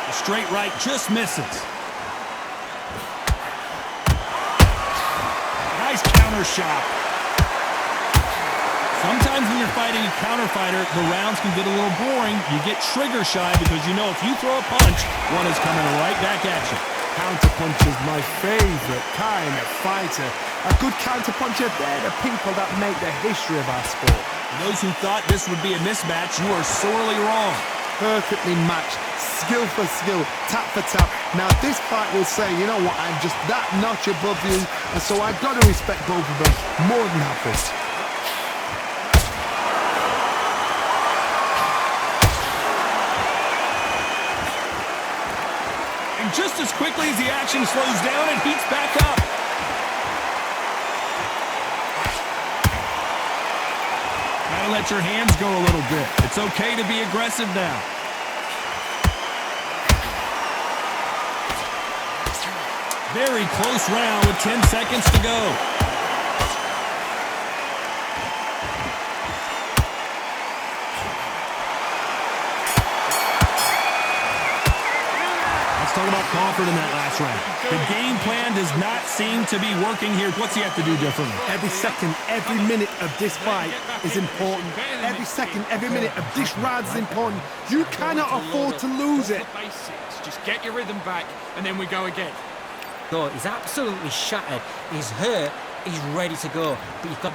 The straight right just misses. Nice counter shot. Sometimes when you're fighting a counter fighter, the rounds can get a little boring. You get trigger shy because you know if you throw a punch, one is coming right back at you. Counterpunch is my favorite kind of fighter. A good counterpuncher, they're the people that make the history of our sport. Those who thought this would be a mismatch, you are sorely wrong. Perfectly matched, skill for skill, tap for tap. Now this fight will say, you know what, I'm just that notch above you, and so I've got to respect both of them more than happy. And just as quickly as the action slows down, it heats back up. Gotta let your hands go a little bit. It's okay to be aggressive now. Very close round with 10 seconds to go. Let's talk about Crawford in that last round. The game plan does not seem to be working here. What's he have to do differently? Every second, every minute of this fight is important. Every second, every minute of this round is important. You cannot afford to lose it. Just get your rhythm back, and then we go again. Go, he's absolutely shattered. He's hurt. He's ready to go. But you've got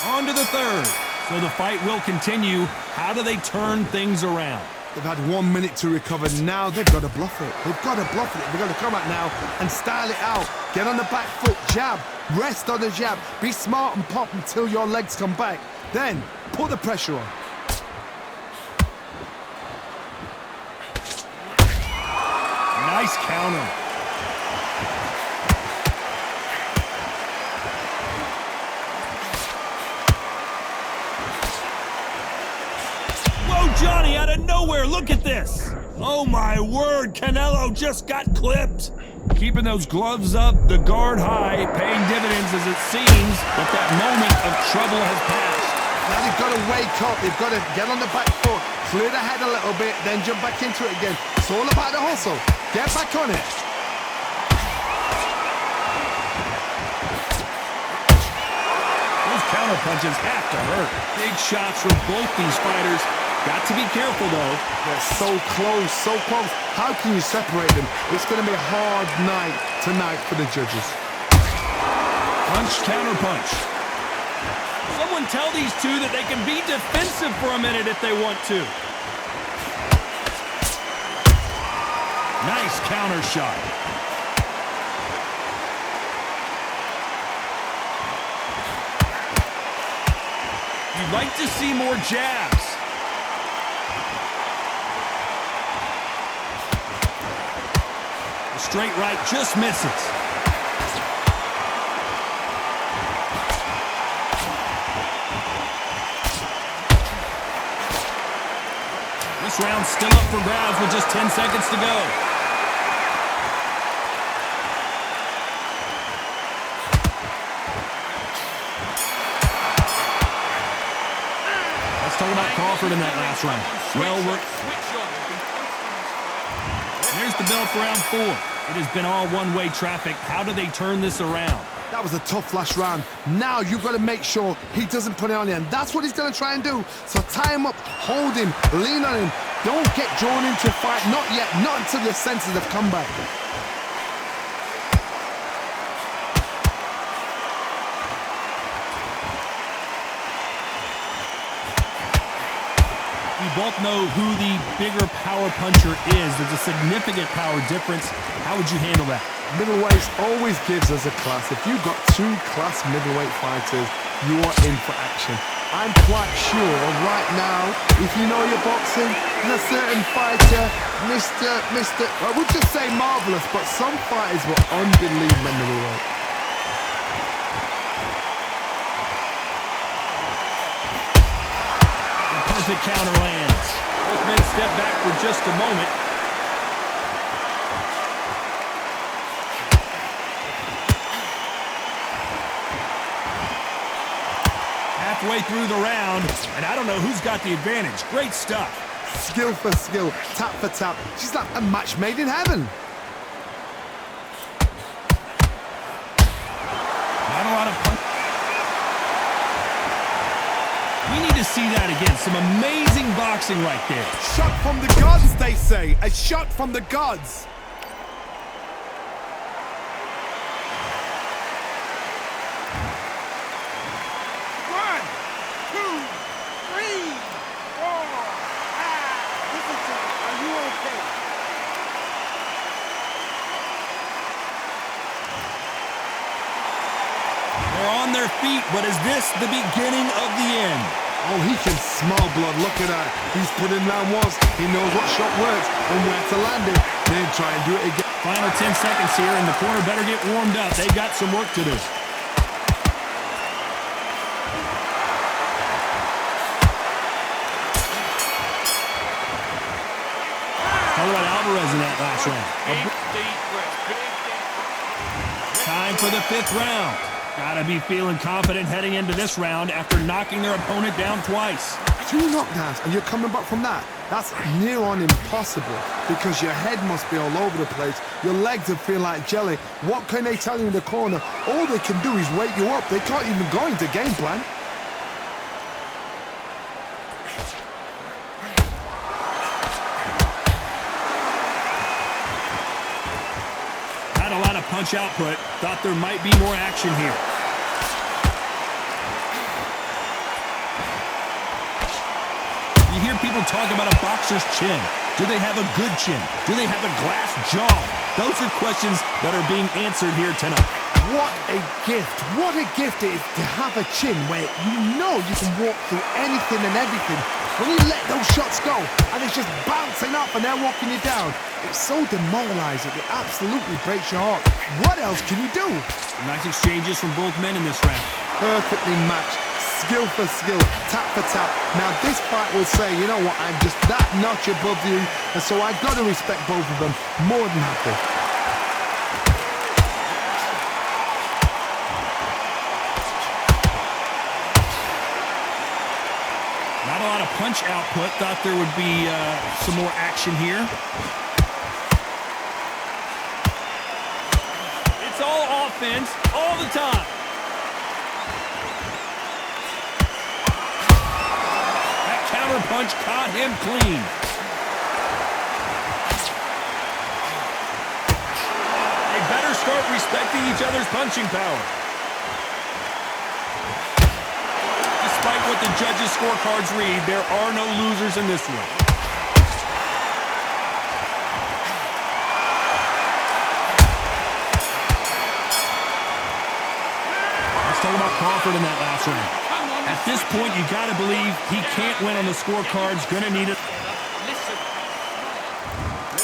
On to the third. So the fight will continue. How do they turn things around? They've had 1 minute to recover. Now they've got to bluff it. They've got to bluff it. They've got to come out now and style it out. Get on the back foot, jab, rest on the jab. Be smart and pop until your legs come back. Then put the pressure on. Nice counter. Whoa, Johnny, out of nowhere, look at this. Oh my word, Canelo just got clipped. Keeping those gloves up, the guard high, paying dividends as it seems that that moment of trouble has passed. Now they've got to wake up. They've got to get on the back foot, clear the head a little bit, then jump back into it again. It's all about the hustle. Get back on it. Those counter punches have to hurt. Big shots from both these fighters. Got to be careful, though. They're so close, so close. How can you separate them? It's going to be a hard night tonight for the judges. Punch, counter punch. Someone tell these two that they can be defensive for a minute if they want to. Nice counter shot. You'd like to see more jabs. The straight right just misses. This round's still up for grabs with just 10 seconds to go. Let's talk about Crawford in that last round. Well worked. There's the bell for round 4. It has been all one-way traffic. How do they turn this around? That was a tough last round. Now you've got to make sure he doesn't put it on you, and that's what he's going to try and do. So tie him up, hold him, lean on him. Don't get drawn into a fight. Not yet. Not until your senses have come back. We both know who the bigger power puncher is. There's a significant power difference. How would you handle that? Middleweights always gives us a class. If you've got 2 class middleweight fighters, you are in for action. I'm quite sure right now, if you know your boxing, there's a certain fighter, I would just say marvelous, but some fighters were unbelievable middleweight. Perfect counter lands. Both men step back for just a moment. Halfway through the round, and I don't know who's got the advantage. Great stuff. skill for skill, tap for tap. She's like a match made in heaven. Not a lot of punch. We need to see that again. Some amazing boxing right there. Shot from the gods, they say. A shot from the gods. They're on their feet, but is this the beginning of the end? Oh, he can smell blood. Look at that. He's put in round once. He knows what shot works and where to land it. Then try and do it again. Final 10 seconds here, and the corner better get warmed up. They've got some work to do. Talk about Alvarez in that last round. Time for the 5th round. Gotta be feeling confident heading into this round after knocking their opponent down twice. 2 knockdowns and you're coming back from that. That's near on impossible because your head must be all over the place. Your legs would feel like jelly. What can they tell you in the corner? All they can do is wake you up. They can't even go into game plan. Not a lot of punch output. Thought there might be more action here. You hear people talk about a boxer's chin. Do they have a good chin? Do they have a glass jaw? Those are questions that are being answered here tonight. What a gift. What a gift it is to have a chin where you know you can walk through anything and everything. When you let those shots go and it's just bouncing up and they're walking you down, it's so demoralizing. It absolutely breaks your heart. What else can you do? Nice exchanges from both men in this round. Perfectly matched. Skill for skill, tap for tap. Now this fight will say, you know what, I'm just that notch above you, and so I've got to respect both of them. More than happy. Not a lot of punch output. Thought there would be some more action here. It's all offense all the time. That counter punch caught him clean. They better start respecting each other's punching power. Despite what the judges' scorecards read, there are no losers in this one. Let's talk about Crawford in that last round. At this point, you got to believe he can't win on the scorecards. Gonna need it.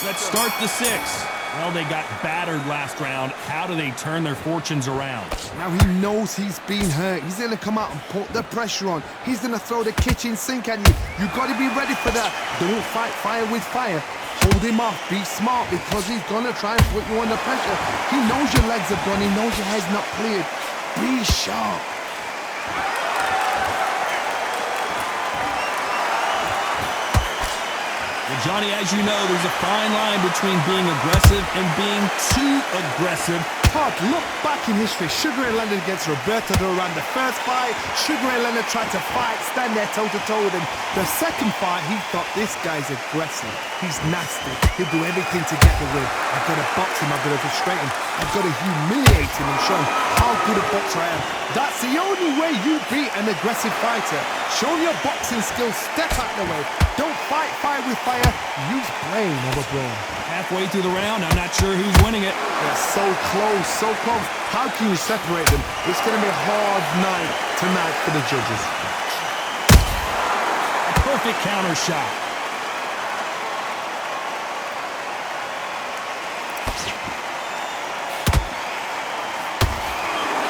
Let's start the 6th. Well, they got battered last round. How do they turn their fortunes around? Now he knows he's been hurt. He's going to come out and put the pressure on. He's going to throw the kitchen sink at you. You've got to be ready for that. Don't fight fire with fire. Hold him off. Be smart because he's going to try and put you under pressure. He knows your legs are gone. He knows your head's not cleared. Be sharp. Well, Johnny, as you know, there's a fine line between being aggressive and being too aggressive. Todd, look back in history. Sugar Ray Leonard against Roberto Duran. The first fight, Sugar Ray Leonard tried to fight, stand there toe-to-toe with him. The second fight, he thought, this guy's aggressive. He's nasty. He'll do everything to get the win. I've got to box him. I've got to frustrate him. I've got to humiliate him and show him how good a boxer I am. That's the only way you beat an aggressive fighter. Show your boxing skills. Step out the way. Don't fight fire with fire. Use brain over brawn. Halfway through the round, I'm not sure who's winning it. They're so close, so close. How can you separate them? It's going to be a hard night tonight for the judges. A perfect counter shot.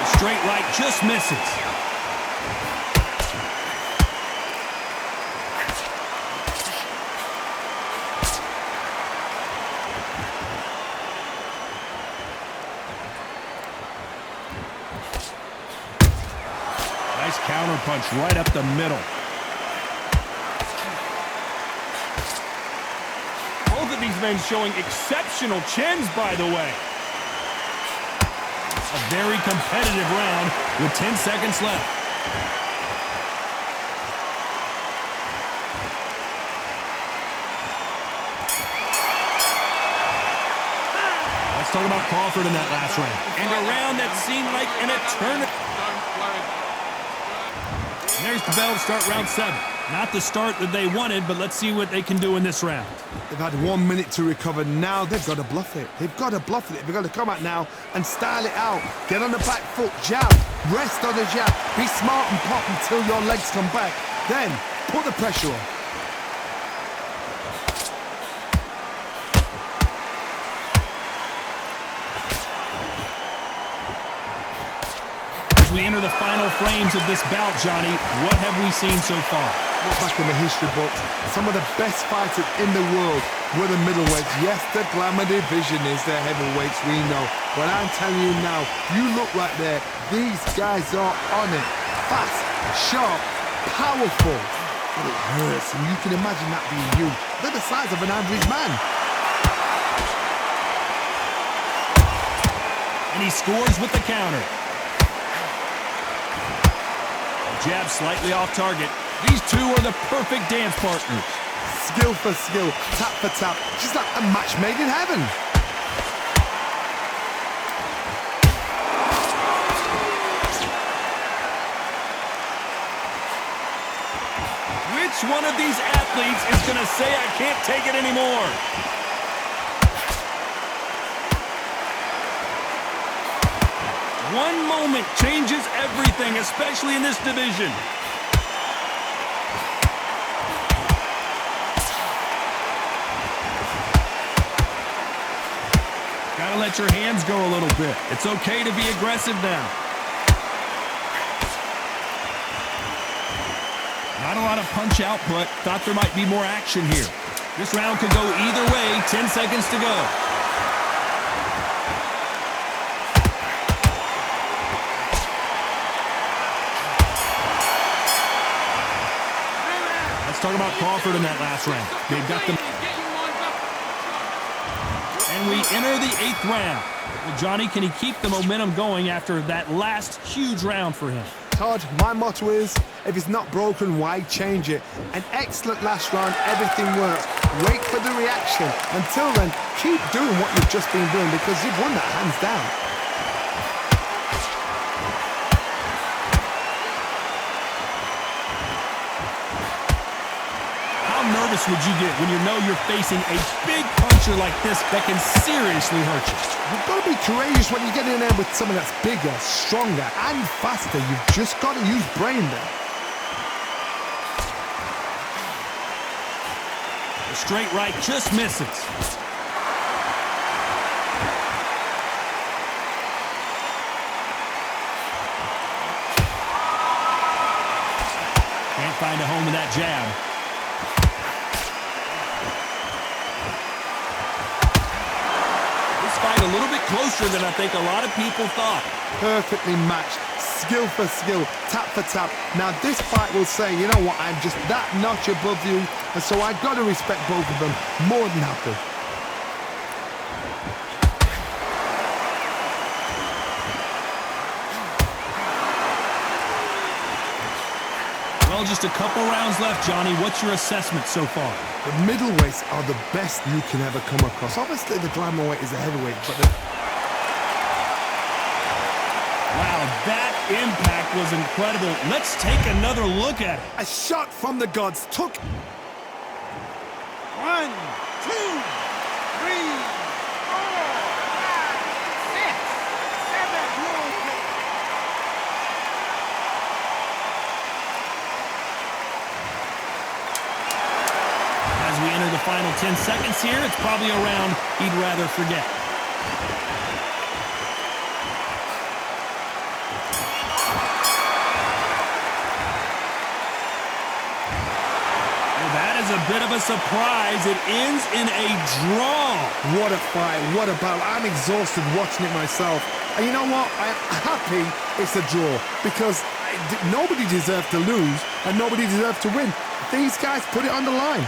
The straight right just misses. Nice counter punch right up the middle. Both of these men showing exceptional chins, by the way. A very competitive round with 10 seconds left. Let's talk about Crawford in that last round. And a round that seemed like an eternity. There's the bell to start round 7. Not the start that they wanted, but let's see what they can do in this round. They've had 1 minute to recover. Now they've got to bluff it. They've got to bluff it. They've got to come out now and style it out. Get on the back foot, jab, rest on the jab. Be smart and pop until your legs come back. Then put the pressure on. As we enter the final frames of this bout, Johnny, what have we seen so far? Look back in the history books, some of the best fighters in the world were the middleweights. Yes, the glamour division is the heavyweights, we know. But I'm telling you now, you look right there, these guys are on it. Fast, sharp, powerful. But it hurts, and you can imagine that being you. They're the size of an average man. And he scores with the counter. Jab slightly off target. These two are the perfect dance partners. Skill for skill, tap for tap. Just like a match made in heaven. Which one of these athletes is going to say, I can't take it anymore? One moment changes everything, especially in this division. Gotta let your hands go a little bit. It's okay to be aggressive now. Not a lot of punch output. Thought there might be more action here. This round could go either way. 10 seconds to go. Let's talk about Crawford in that last round. They've got them. And we enter the 8th round. Well, Johnny, can he keep the momentum going after that last huge round for him? Todd, my motto is, if it's not broken, why change it? An excellent last round, everything works. Wait for the reaction. Until then, keep doing what you've just been doing because you've won that hands down. How nervous would you get when you know you're facing a big puncher like this that can seriously hurt you? You've got to be courageous when you get in there with someone that's bigger, stronger, and faster. You've just got to use brain there. The straight right just misses. Can't find a home in that jab. Fight a little bit closer than I think a lot of people thought. Perfectly matched, skill for skill, tap for tap. Now this fight will say, you know what, I'm just that notch above you, and so I've got to respect both of them more than happy. Well, just a couple rounds left, Johnny. What's your assessment so far? The middleweights are the best you can ever come across. Obviously, the glamour weight is the heavyweight, but Wow, that impact was incredible. Let's take another look at it. a shot from the gods took. 1, 2, 3, As we enter the final 10 seconds here, it's probably a round he'd rather forget. Well, that is a bit of a surprise. It ends in a draw. What a fight, what a battle. I'm exhausted watching it myself. And you know what? I'm happy it's a draw because nobody deserved to lose and nobody deserved to win. These guys put it on the line.